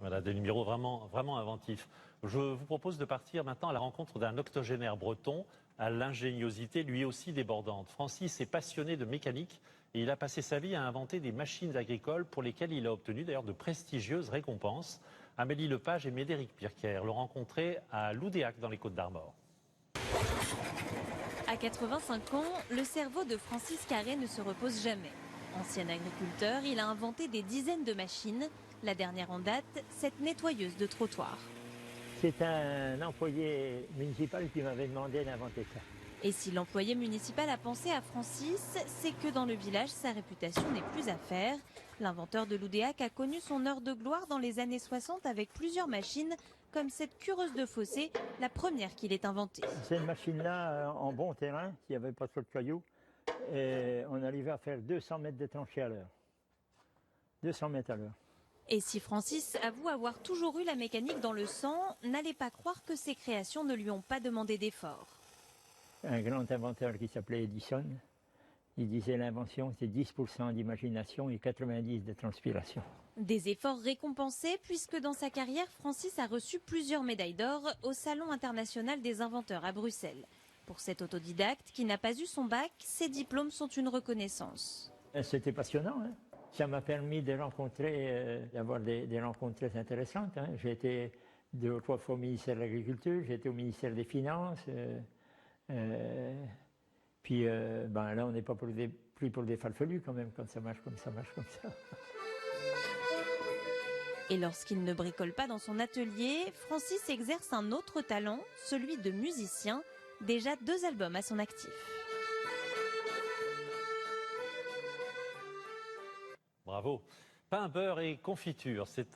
Voilà, des numéros vraiment inventifs. Je vous propose de partir maintenant à la rencontre d'un octogénaire breton à l'ingéniosité lui aussi débordante. Francis est passionné de mécanique et il a passé sa vie à inventer des machines agricoles pour lesquelles il a obtenu d'ailleurs de prestigieuses récompenses. Amélie Lepage et Médéric Pirker l'ont rencontré à Loudéac dans les Côtes-d'Armor. À 85 ans, le cerveau de Francis Carré ne se repose jamais. Ancien agriculteur, il a inventé des dizaines de machines. La dernière en date, cette nettoyeuse de trottoir. C'est un employé municipal qui m'avait demandé d'inventer ça. Et si l'employé municipal a pensé à Francis, c'est que dans le village, sa réputation n'est plus à faire. L'inventeur de Loudéac a connu son heure de gloire dans les années 60 avec plusieurs machines, comme cette cureuse de fossé, la première qu'il ait inventée. Cette machine-là, en bon terrain, s'il n'y avait pas trop de cailloux, et on arrivait à faire 200 mètres de tranchée à l'heure. 200 mètres à l'heure. Et si Francis avoue avoir toujours eu la mécanique dans le sang, n'allez pas croire que ses créations ne lui ont pas demandé d'efforts. Un grand inventeur qui s'appelait Edison, il disait l'invention c'est 10% d'imagination et 90% de transpiration. Des efforts récompensés puisque dans sa carrière, Francis a reçu plusieurs médailles d'or au Salon international des inventeurs à Bruxelles. Pour cet autodidacte qui n'a pas eu son bac, ses diplômes sont une reconnaissance. C'était passionnant, hein. Ça m'a permis de rencontrer, d'avoir des rencontres très intéressantes, hein. J'ai été 2 ou 3 fois au ministère de l'Agriculture, j'ai été au ministère des Finances. Puis là, on n'est pas pris pour des farfelus quand même, quand ça marche comme ça, marche comme ça. Et lorsqu'il ne bricole pas dans son atelier, Francis exerce un autre talent, celui de musicien. Déjà 2 albums à son actif. Bravo. Pain, beurre et confiture, c'est